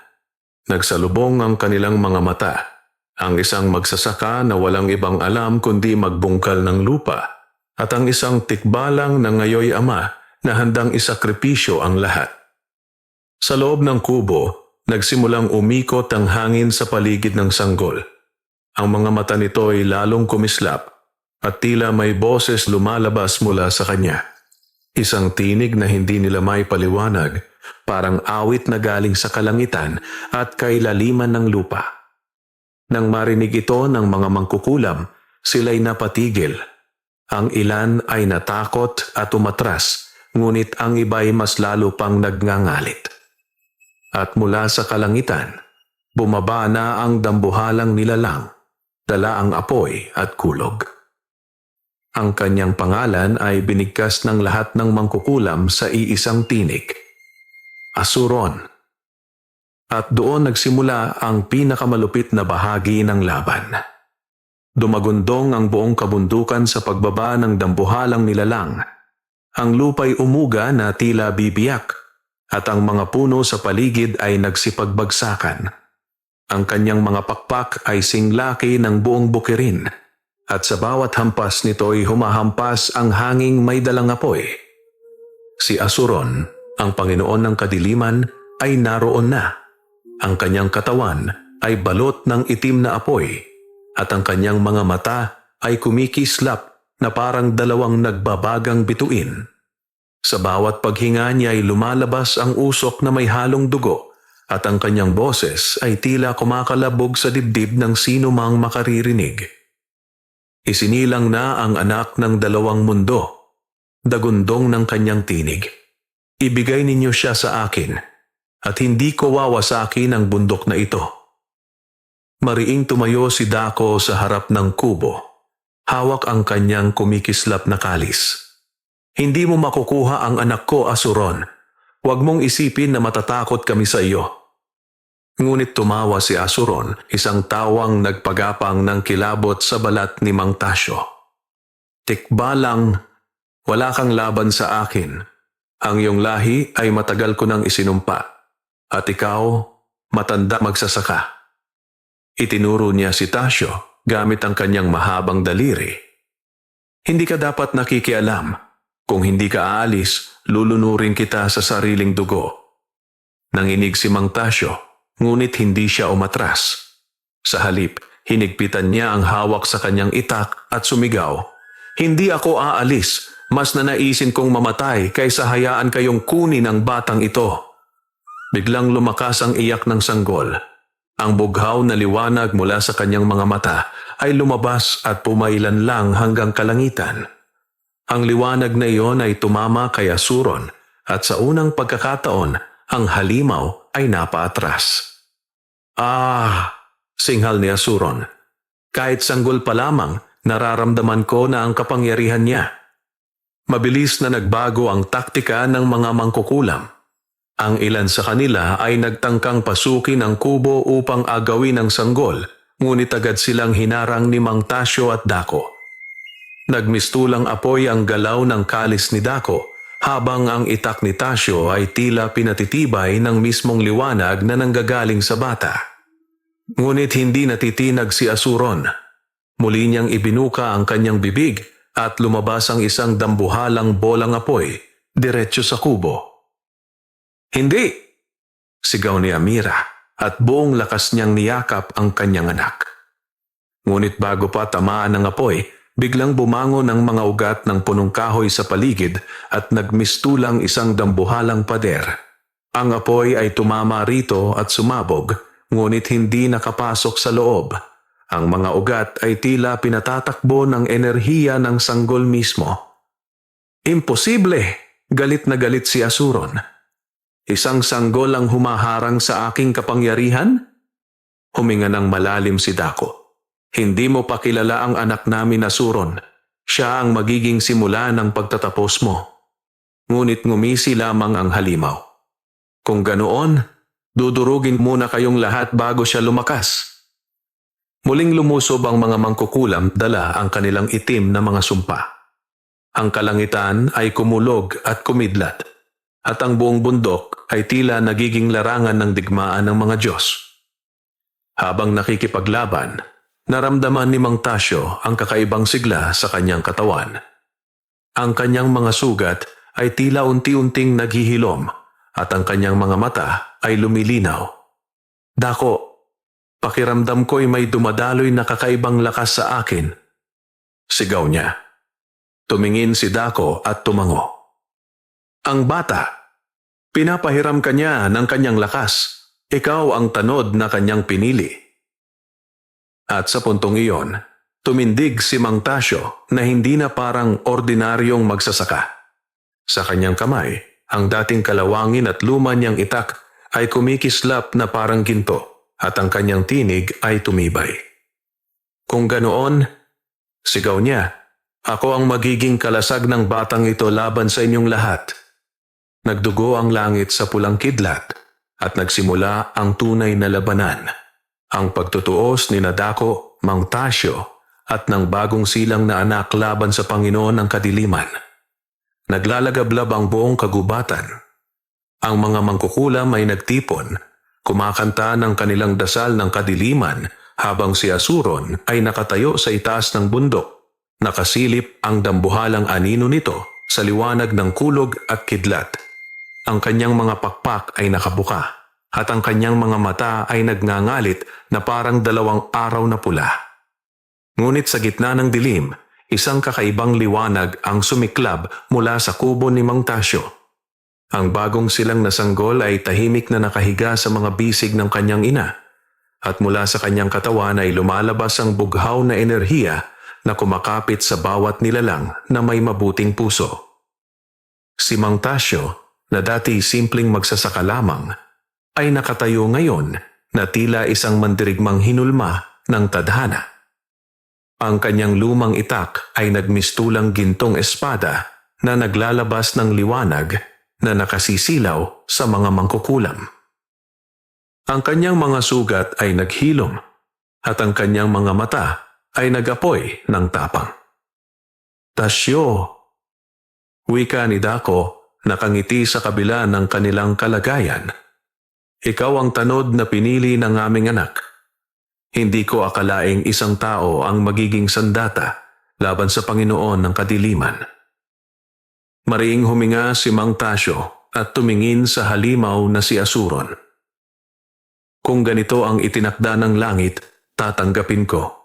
Nagsalubong ang kanilang mga mata. Ang isang magsasaka na walang ibang alam kundi magbungkal ng lupa at ang isang tikbalang na ngayoy ama na handang isakripisyo ang lahat. Sa loob ng kubo, nagsimulang umikot ang hangin sa paligid ng sanggol. Ang mga mata nito ay lalong kumislap at tila may boses lumalabas mula sa kanya. Isang tinig na hindi nila may paliwanag, parang awit na galing sa kalangitan at kailaliman ng lupa. Nang marinig ito ng mga mangkukulam, sila'y napatigil. Ang ilan ay natakot at umatras, ngunit ang iba'y mas lalo pang nagngangalit. At mula sa kalangitan, bumaba na ang dambuhalang nilalang, dala ang apoy at kulog. Ang kanyang pangalan ay binigkas ng lahat ng mangkukulam sa iisang tinig, Asuron. At doon nagsimula ang pinakamalupit na bahagi ng laban. Dumagundong ang buong kabundukan sa pagbaba ng dambuhalang nilalang. Ang lupa'y umuga na tila bibiyak, at ang mga puno sa paligid ay nagsipagbagsakan. Ang kanyang mga pakpak ay singlaki ng buong bukirin, at sa bawat hampas nito'y humahampas ang hanging may dalang apoy. Si Asuron, ang Panginoon ng Kadiliman, ay naroon na. Ang kanyang katawan ay balot ng itim na apoy, at ang kanyang mga mata ay kumikislap na parang dalawang nagbabagang bituin. Sa bawat paghinga niya ay lumalabas ang usok na may halong dugo, at ang kanyang boses ay tila kumakalabog sa dibdib ng sino mang makaririnig. Isinilang na ang anak ng dalawang mundo, dagundong ng kanyang tinig. Ibigay ninyo siya sa akin, at hindi ko wawasakin ang bundok na ito. Mariing tumayo si Dako sa harap ng kubo. Hawak ang kanyang kumikislap na kalis. Hindi mo makukuha ang anak ko, Asuron. Huwag mong isipin na matatakot kami sa iyo. Ngunit tumawa si Asuron, isang tawang nagpagapang ng kilabot sa balat ni Mang Tasyo. Tikbalang, wala kang laban sa akin. Ang iyong lahi ay matagal ko nang isinumpa, at ikaw, matanda magsasaka. Itinuro niya si Tasyo gamit ang kanyang mahabang daliri. Hindi ka dapat nakikialam. Kung hindi ka aalis, lulunurin kita sa sariling dugo. Nanginig si Mang Tasyo, ngunit hindi siya umatras. Sa halip, hinigpitan niya ang hawak sa kanyang itak at sumigaw, "Hindi ako aalis, mas nanaisin kong mamatay kaysa hayaan kayong kunin ang batang ito." Biglang lumakas ang iyak ng sanggol. Ang bughaw na liwanag mula sa kanyang mga mata ay lumabas at pumailan lang hanggang kalangitan. Ang liwanag na iyon ay tumama kay Asuron at sa unang pagkakataon, ang halimaw ay napaatras. "Ah!" singhal ni Asuron. "Kahit sanggol pa lamang, nararamdaman ko na ang kapangyarihan niya." Mabilis na nagbago ang taktika ng mga mangkukulam. Ang ilan sa kanila ay nagtangkang pasukin ang kubo upang agawin ang sanggol, ngunit agad silang hinarang ni Mang Tasyo at Dako. Nagmistulang apoy ang galaw ng kalis ni Dako, habang ang itak ni Tasyo ay tila pinatitibay ng mismong liwanag na nanggagaling sa bata. Ngunit hindi natitinag si Asuron. Muli niyang ibinuka ang kanyang bibig at lumabas ang isang dambuhalang bolang apoy, diretso sa kubo. "Hindi!" sigaw ni Amira at buong lakas niyang niyakap ang kanyang anak. Ngunit bago pa tamaan ng apoy, biglang bumangon ang mga ugat ng punong kahoy sa paligid at nagmistulang isang dambuhalang pader. Ang apoy ay tumama rito at sumabog, ngunit hindi nakapasok sa loob. Ang mga ugat ay tila pinatatakbo ng enerhiya ng sanggol mismo. "Imposible!" galit na galit si Asuron. "Isang sanggol ang humaharang sa aking kapangyarihan?" Huminga ng malalim si Dako. "Hindi mo pa kilala ang anak namin, Asuron. Siya ang magiging simula ng pagtatapos mo." Ngunit ngumisi lamang ang halimaw. "Kung ganoon, dudurugin muna kayong lahat bago siya lumakas." Muling lumusob ang mga mangkukulam, dala ang kanilang itim na mga sumpa. Ang kalangitan ay kumulog at kumidlat, at ang buong bundok ay tila nagiging larangan ng digmaan ng mga Diyos. Habang nakikipaglaban, naramdaman ni Mang Tasyo ang kakaibang sigla sa kanyang katawan. Ang kanyang mga sugat ay tila unti-unting naghihilom at ang kanyang mga mata ay lumilinaw. "Dako, pakiramdam ko'y may dumadaloy na kakaibang lakas sa akin," sigaw niya. Tumingin si Dako at tumango. Ang bata, pinapahiram kanya ng kanyang lakas. Ikaw ang tanod na kanyang pinili. At sa puntong iyon, tumindig si Mang Tasyo na hindi na parang ordinaryong magsasaka. Sa kanyang kamay, ang dating kalawangin at luma niyang itak ay kumikislap na parang ginto at ang kanyang tinig ay tumibay. "Kung ganoon," sigaw niya, "ako ang magiging kalasag ng batang ito laban sa inyong lahat." Nagdugo ang langit sa pulang kidlat at nagsimula ang tunay na labanan. Ang pagtutuos ni Dako, Mang Tasyo at ng bagong silang na anak laban sa Panginoon ng kadiliman. Naglalagablab ang buong kagubatan. Ang mga mangkukulam ay nagtipon, kumakanta ng kanilang dasal ng kadiliman habang si Asuron ay nakatayo sa itaas ng bundok. Nakasilip ang dambuhalang anino nito sa liwanag ng kulog at kidlat. Ang kanyang mga pakpak ay nakabuka at ang kanyang mga mata ay nagngangalit na parang 2 araw na pula. Ngunit sa gitna ng dilim, isang kakaibang liwanag ang sumiklab mula sa kubo ni Mang Tasyo. Ang bagong silang nasanggol ay tahimik na nakahiga sa mga bisig ng kanyang ina at mula sa kanyang katawan ay lumalabas ang bughaw na enerhiya na kumakapit sa bawat nilalang na may mabuting puso. Si Mang Tasyo, na dati simpleng magsasaka lamang, ay nakatayo ngayon na tila isang mandirigmang hinulma ng tadhana. Ang kanyang lumang itak ay nagmistulang gintong espada na naglalabas ng liwanag na nakasisilaw sa mga mangkukulam. Ang kanyang mga sugat ay naghilom at ang kanyang mga mata ay nagapoy ng tapang. "Tasyo," wika ni Dako, nakangiti sa kabila ng kanilang kalagayan. "Ikaw ang tanod na pinili ng aming anak. Hindi ko akalaing isang tao ang magiging sandata laban sa Panginoon ng kadiliman." Mariing huminga si Mang Tasyo at tumingin sa halimaw na si Asuron. "Kung ganito ang itinakda ng langit, tatanggapin ko.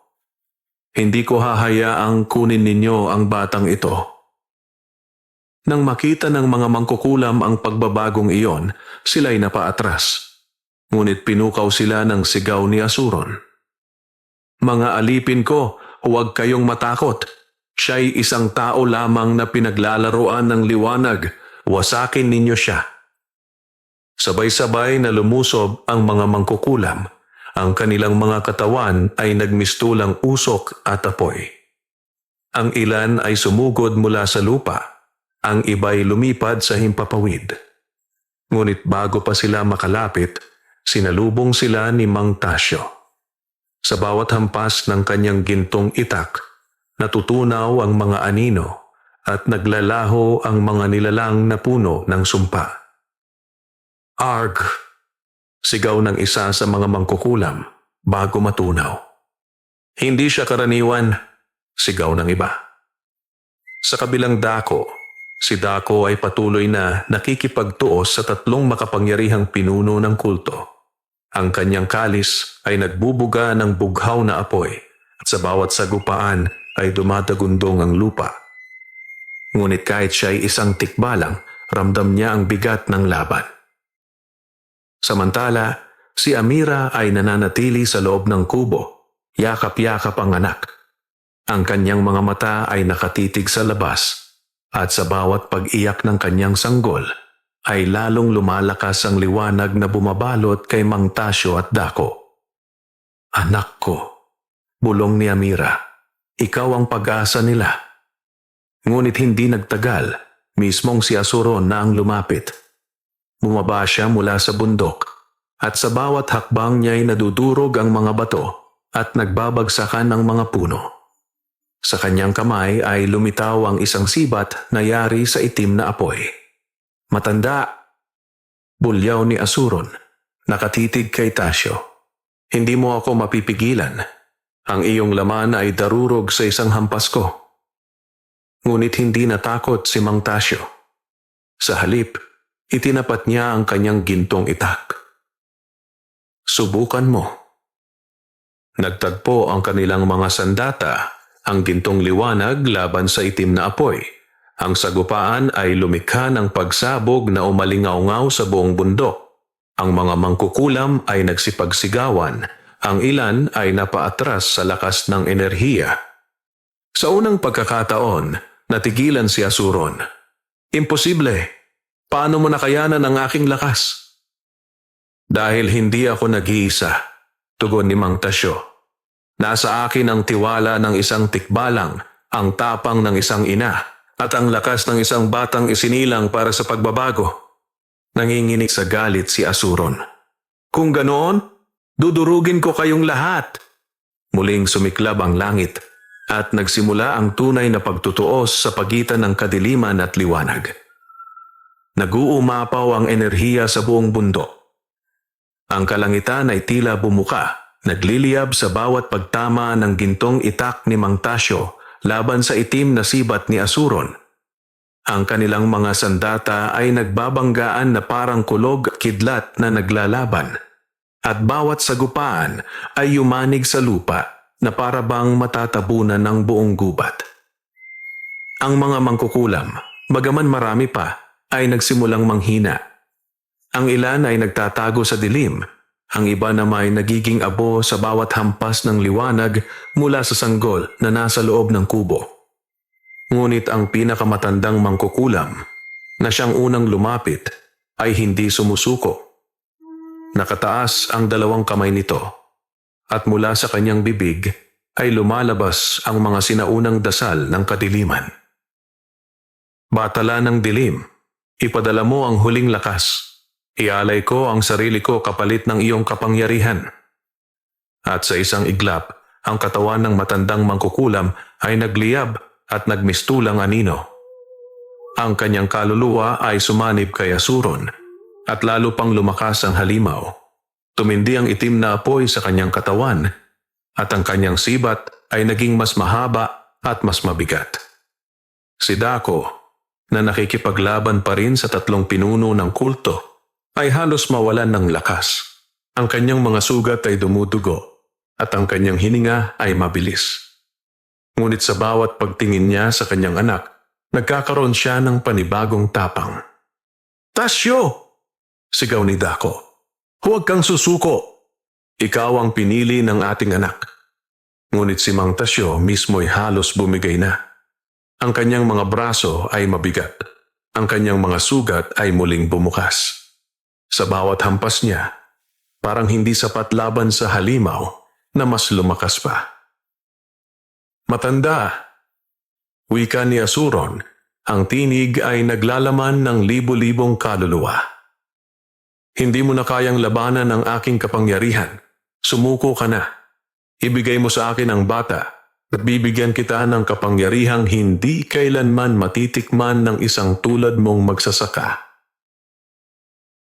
Hindi ko hahayaang kunin ninyo ang batang ito." Nang makita ng mga mangkukulam ang pagbabagong iyon, sila'y napaatras. Ngunit pinukaw sila ng sigaw ni Asuron. "Mga alipin ko, huwag kayong matakot. Siya'y isang tao lamang na pinaglalaroan ng liwanag. Wasakin ninyo siya." Sabay-sabay na lumusob ang mga mangkukulam. Ang kanilang mga katawan ay nagmistulang usok at apoy. Ang ilan ay sumugod mula sa lupa. Ang iba'y lumipad sa himpapawid. Ngunit bago pa sila makalapit, sinalubong sila ni Mang Tasyo. Sa bawat hampas ng kanyang gintong itak, natutunaw ang mga anino at naglalaho ang mga nilalang na puno ng sumpa. "Arg!" sigaw ng isa sa mga mangkukulam bago matunaw. "Hindi siya karaniwan," sigaw ng iba. Sa kabilang dako, si Dako ay patuloy na nakikipagtuos sa 3 makapangyarihang pinuno ng kulto. Ang kanyang kalis ay nagbubuga ng bughaw na apoy at sa bawat sagupaan ay dumadagundong ang lupa. Ngunit kahit siya ay isang tikbalang, ramdam niya ang bigat ng laban. Samantala, si Amira ay nananatili sa loob ng kubo, yakap-yakap ang anak. Ang kanyang mga mata ay nakatitig sa labas. At sa bawat pag-iyak ng kanyang sanggol, ay lalong lumalakas ang liwanag na bumabalot kay Mang Tasyo at Dako. "Anak ko," bulong ni Amira, "ikaw ang pag-asa nila." Ngunit hindi nagtagal, mismong si Asuron na ang lumapit. Bumaba siya mula sa bundok, at sa bawat hakbang niya'y nadudurog ang mga bato at nagbabagsakan ng mga puno. Sa kanyang kamay ay lumitaw ang isang sibat na yari sa itim na apoy. Matanda, bulyaw ni Asuron, nakatitig kay Tasyo. Hindi mo ako mapipigilan. Ang iyong laman ay darurog sa isang hampas ko. Ngunit hindi natakot si Mang Tasyo. Sa halip, itinapat niya ang kanyang gintong itak. Subukan mo. Nagtagpo ang kanilang mga sandata, ang gintong liwanag laban sa itim na apoy. Ang sagupaan ay lumikha ng pagsabog na umalingaw-ngaw sa buong bundok. Ang mga mangkukulam ay nagsipagsigawan. Ang ilan ay napaatras sa lakas ng enerhiya. Sa unang pagkakataon, natigilan si Asuron. Imposible. Paano mo nakayanan ang aking lakas? Dahil hindi ako nag-iisa, tugon ni Mang Tasyo. Nasa akin ang tiwala ng isang tikbalang, ang tapang ng isang ina, at ang lakas ng isang batang isinilang para sa pagbabago. Nanginginig sa galit si Asuron. Kung ganoon, dudurugin ko kayong lahat. Muling sumiklab ang langit at nagsimula ang tunay na pagtutuos sa pagitan ng kadiliman at liwanag. Nag-uumapaw ang enerhiya sa buong bundok. Ang kalangitan ay tila bumuka, nagliliyab sa bawat pagtama ng gintong itak ni Mang Tasyo laban sa itim na sibat ni Asuron. Ang kanilang mga sandata ay nagbabanggaan na parang kulog at kidlat na naglalaban, at bawat sagupaan ay yumanig sa lupa na para bang matatabunan ng buong gubat. Ang mga mangkukulam, bagaman marami pa, ay nagsimulang manghina. Ang ilan ay nagtatago sa dilim, ang iba naman ay nagiging abo sa bawat hampas ng liwanag mula sa sanggol na nasa loob ng kubo. Ngunit ang pinakamatandang mangkukulam, na siyang unang lumapit, ay hindi sumusuko. Nakataas ang dalawang kamay nito, at mula sa kanyang bibig ay lumalabas ang mga sinaunang dasal ng kadiliman. Batala ng dilim, ipadala mo ang huling lakas. Ialay ko ang sarili ko kapalit ng iyong kapangyarihan. At sa isang iglap, ang katawan ng matandang mangkukulam ay nagliyab at nagmistulang anino. Ang kanyang kaluluwa ay sumanib kay Asuron at lalo pang lumakas ang halimaw. Tumindi ang itim na apoy sa kanyang katawan at ang kanyang sibat ay naging mas mahaba at mas mabigat. Si Dako, na nakikipaglaban pa rin sa tatlong pinuno ng kulto, ay halos mawalan ng lakas. Ang kanyang mga sugat ay dumudugo at ang kanyang hininga ay mabilis. Ngunit sa bawat pagtingin niya sa kanyang anak, nagkakaroon siya ng panibagong tapang. Tasyo! Sigaw ni Dako. Huwag kang susuko. Ikaw ang pinili ng ating anak. Ngunit si Mang Tasyo mismo'y halos bumigay na. Ang kanyang mga braso ay mabigat. Ang kanyang mga sugat ay muling bumukas. Sa bawat hampas niya, parang hindi sapat laban sa halimaw na mas lumakas pa. Matanda, wika ni Asuron, ang tinig ay naglalaman ng libo-libong kaluluwa. Hindi mo na kayang labanan ang aking kapangyarihan. Sumuko ka na. Ibigay mo sa akin ang bata at bibigyan kita ng kapangyarihang hindi kailanman matitikman ng isang tulad mong magsasaka.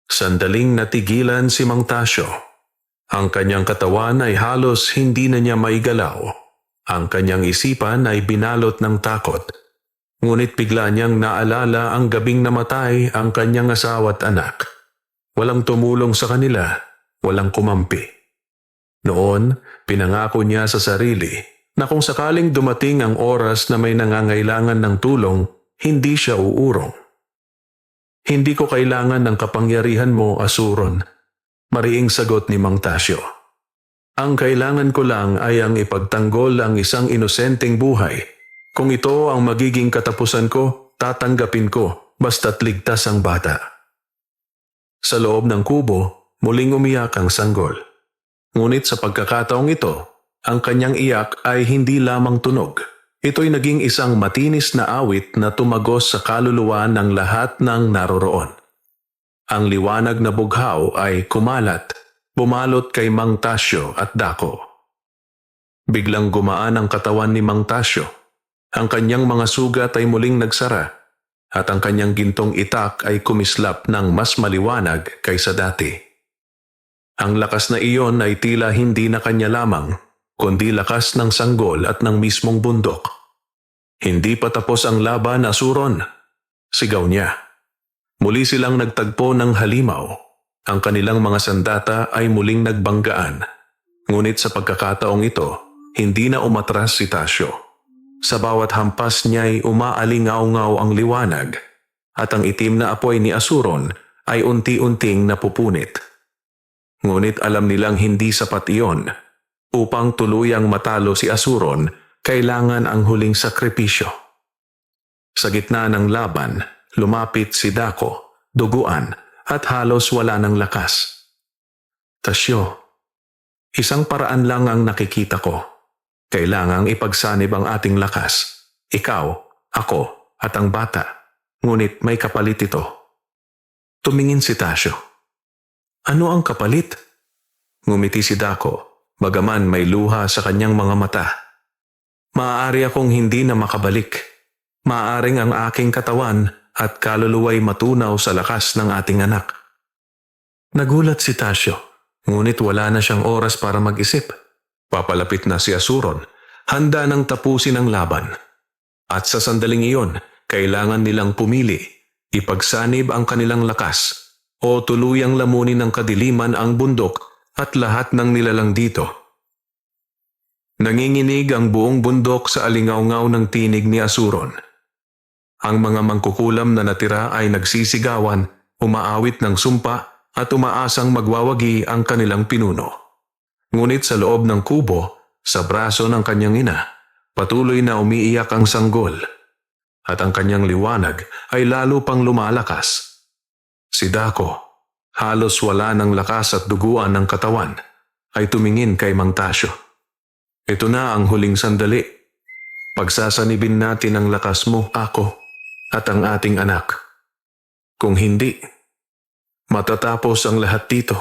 Sandaling natigilan si Mang Tasyo. Ang kanyang katawan ay halos hindi na niya maigalaw. Ang kanyang isipan ay binalot ng takot. Ngunit bigla niyang naalala ang gabing namatay ang kanyang asawa at anak. Walang tumulong sa kanila, walang kumampi. Noon, pinangako niya sa sarili na kung sakaling dumating ang oras na may nangangailangan ng tulong, hindi siya uurong. Hindi ko kailangan ng kapangyarihan mo, Asuron, mariing sagot ni Mang Tasyo. Ang kailangan ko lang ay ang ipagtanggol ang isang inosenteng buhay. Kung ito ang magiging katapusan ko, tatanggapin ko basta't ligtas ang bata. Sa loob ng kubo, muling umiyak ang sanggol. Ngunit sa pagkakataong ito, ang kanyang iyak ay hindi lamang tunog. Ito'y naging isang matinis na awit na tumagos sa kaluluwa ng lahat ng naroroon. Ang liwanag na bughaw ay kumalat, bumalot kay Mang Tasyo at Dako. Biglang gumaan ang katawan ni Mang Tasyo. Ang kanyang mga sugat ay muling nagsara at ang kanyang gintong itak ay kumislap ng mas maliwanag kaysa dati. Ang lakas na iyon ay tila hindi na kanya lamang, kundi lakas ng sanggol at ng mismong bundok. Hindi pa tapos ang laban, Asuron. Sigaw niya. Muli silang nagtagpo ng halimaw. Ang kanilang mga sandata ay muling nagbanggaan. Ngunit sa pagkakataong ito, hindi na umatras si Tasyo. Sa bawat hampas niya'y umaalingaw-ngaw ang liwanag at ang itim na apoy ni Asuron ay unti-unting napupunit. Ngunit alam nilang hindi sapat iyon. Upang tuluyang matalo si Asuron, kailangan ang huling sakripisyo. Sa gitna ng laban, lumapit si Dako, duguan at halos wala ng lakas. Tasyo, isang paraan lang ang nakikita ko. Kailangang ipagsanib ang ating lakas. Ikaw, ako, at ang bata. Ngunit may kapalit ito. Tumingin si Tasyo. Ano ang kapalit? Ngumiti si Dako, bagaman may luha sa kanyang mga mata. Maaari akong hindi na makabalik. Maaaring ang aking katawan at kaluluwa'y matunaw sa lakas ng ating anak. Nagulat si Tasyo, ngunit wala na siyang oras para mag-isip. Papalapit na si Asuron, handa nang tapusin ang laban. At sa sandaling iyon, kailangan nilang pumili, ipagsanib ang kanilang lakas, o tuluyang lamunin ng kadiliman ang bundok at lahat ng nilalang dito. Nanginginig ang buong bundok sa alingaw-ngaw ng tinig ni Asuron. Ang mga mangkukulam na natira ay nagsisigawan, umaawit ng sumpa at umaasang magwawagi ang kanilang pinuno. Ngunit sa loob ng kubo, sa braso ng kanyang ina, patuloy na umiiyak ang sanggol at ang kanyang liwanag ay lalo pang lumalakas. Si Dako, halos wala ng lakas at duguan ng katawan, ay tumingin kay Mang Tasyo. Ito na ang huling sandali. Pagsasanibin natin ang lakas mo, ako, at ang ating anak. Kung hindi, matatapos ang lahat dito.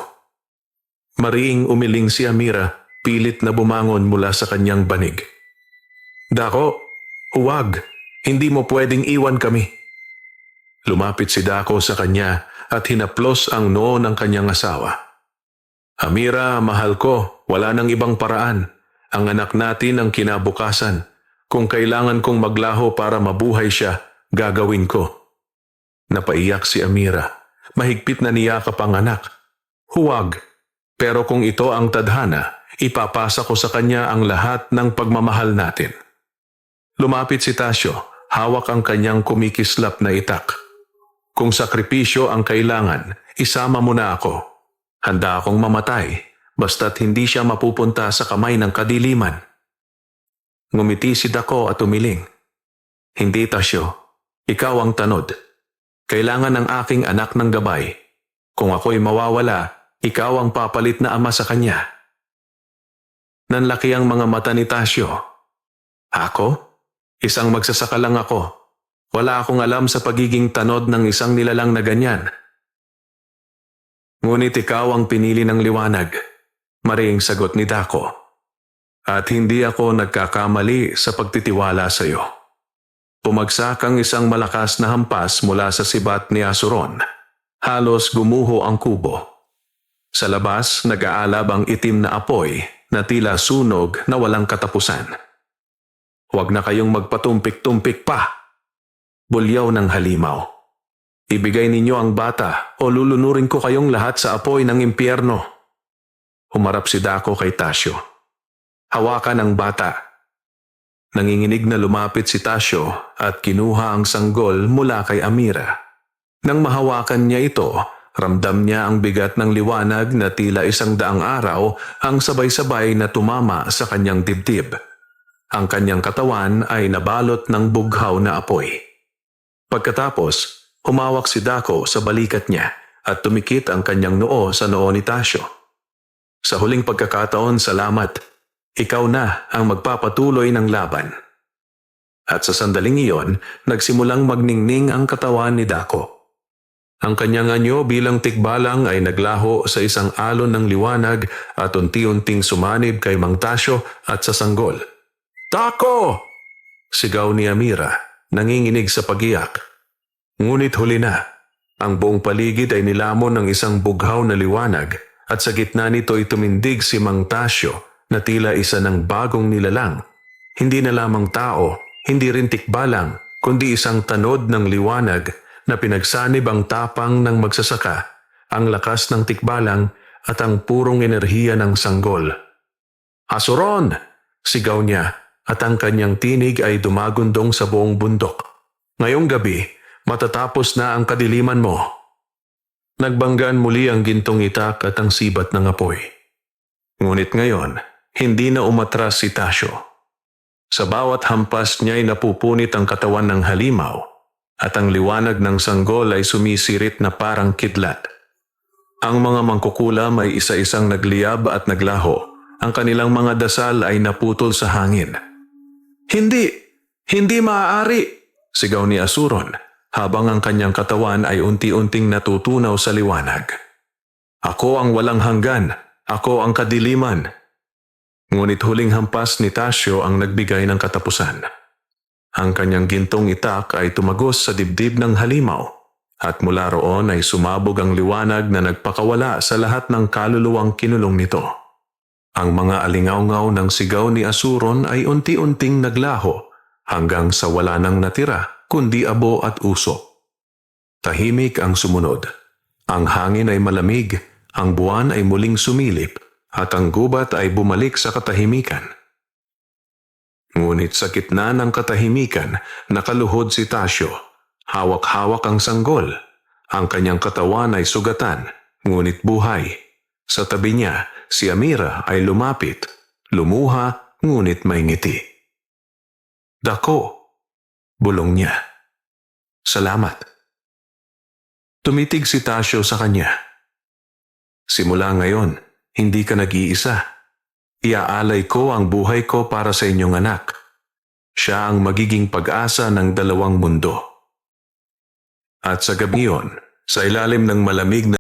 Mariing umiling si Amira, pilit na bumangon mula sa kanyang banig. Dako, huwag, hindi mo pwedeng iwan kami. Lumapit si Dako sa kanya at hinaplos ang noo ng kanyang asawa. Amira, mahal ko, wala nang ibang paraan. Ang anak natin ang kinabukasan. Kung kailangan kong maglaho para mabuhay siya, gagawin ko. Napaiyak si Amira. Mahigpit na niyakap ang anak. Huwag. Pero kung ito ang tadhana, ipapasa ko sa kanya ang lahat ng pagmamahal natin. Lumapit si Tasyo, hawak ang kanyang kumikislap na itak. Kung sakripisyo ang kailangan, isama mo na ako. Handa akong mamatay, basta't hindi siya mapupunta sa kamay ng kadiliman. Ngumiti si Dako at umiling. Hindi, Tasyo. Ikaw ang tanod. Kailangan ng aking anak ng gabay. Kung ako'y mawawala, ikaw ang papalit na ama sa kanya. Nanlaki ang mga mata ni Tasyo. Ako? Isang magsasaka lang ako. Wala akong alam sa pagiging tanod ng isang nilalang na ganyan. Ngunit ikaw ang pinili ng liwanag. Mariing sagot ni Dako. At hindi ako nagkakamali sa pagtitiwala sa iyo. Pumagsak ang isang malakas na hampas mula sa sibat ni Asuron. Halos gumuho ang kubo. Sa labas, nag-aalab ang itim na apoy na tila sunog na walang katapusan. Huwag na kayong magpatumpik-tumpik pa. Bulyaw ng halimaw. Ibigay ninyo ang bata o lulunurin ko kayong lahat sa apoy ng impyerno. Humarap si Dako kay Tasyo. Hawakan ang bata. Nanginginig na lumapit si Tasyo at kinuha ang sanggol mula kay Amira. Nang mahawakan niya ito, ramdam niya ang bigat ng liwanag na tila 100 araw ang sabay-sabay na tumama sa kanyang dibdib. Ang kanyang katawan ay nabalot ng bughaw na apoy. Pagkatapos, humawak si Dako sa balikat niya at tumikit ang kanyang noo sa noo ni Tasyo. Sa huling pagkakataon, salamat. Ikaw na ang magpapatuloy ng laban. At sa sandaling iyon, nagsimulang magningning ang katawan ni Dako. Ang kanyang anyo bilang tikbalang ay naglaho sa isang alon ng liwanag at unti-unting sumanib kay Mang Tasyo at sa sanggol. "Tako!" sigaw ni Amira, nanginginig sa pagiyak. Ngunit huli na. Ang buong paligid ay nilamon ng isang bughaw na liwanag at sa gitna nito ay tumindig si Mang Tasyo na tila isa ng bagong nilalang. Hindi na lamang tao, hindi rin tikbalang, kundi isang tanod ng liwanag na pinagsanib ang tapang ng magsasaka, ang lakas ng tikbalang at ang purong enerhiya ng sanggol. "Asuron!" sigaw niya at ang kanyang tinig ay dumagundong sa buong bundok. "Ngayong gabi, matatapos na ang kadiliman mo." Nagbanggaan muli ang gintong itak at ang sibat ng apoy. Ngunit ngayon, hindi na umatras si Tasyo. Sa bawat hampas niya ay napupunit ang katawan ng halimaw at ang liwanag ng sanggol ay sumisirit na parang kidlat. Ang mga mangkukulam ay isa-isang nagliyab at naglaho. Ang kanilang mga dasal ay naputol sa hangin. "Hindi! Hindi maaari!" sigaw ni Asuron habang ang kanyang katawan ay unti-unting natutunaw sa liwanag. "Ako ang walang hanggan. Ako ang kadiliman." Ngunit huling hampas ni Tasyo ang nagbigay ng katapusan. Ang kanyang gintong itak ay tumagos sa dibdib ng halimaw at mula roon ay sumabog ang liwanag na nagpakawala sa lahat ng kaluluwang kinulong nito. Ang mga alingawngaw ng sigaw ni Asuron ay unti-unting naglaho hanggang sa wala nang natira kundi abo at usok. Tahimik ang sumunod. Ang hangin ay malamig, ang buwan ay muling sumilip at ang gubat ay bumalik sa katahimikan. Ngunit sa gitna ng katahimikan, nakaluhod si Tasyo. Hawak-hawak ang sanggol. Ang kanyang katawan ay sugatan, ngunit buhay. Sa tabi niya, si Amira ay lumapit, lumuha, ngunit may ngiti. "Dako," bulong niya. "Salamat." Tumitig si Tasyo sa kanya. "Simula ngayon, hindi ka nag-iisa. Iaalay ko ang buhay ko para sa inyong anak. Siya ang magiging pag-asa ng dalawang mundo." At sa gabi yun, sa ilalim ng malamig na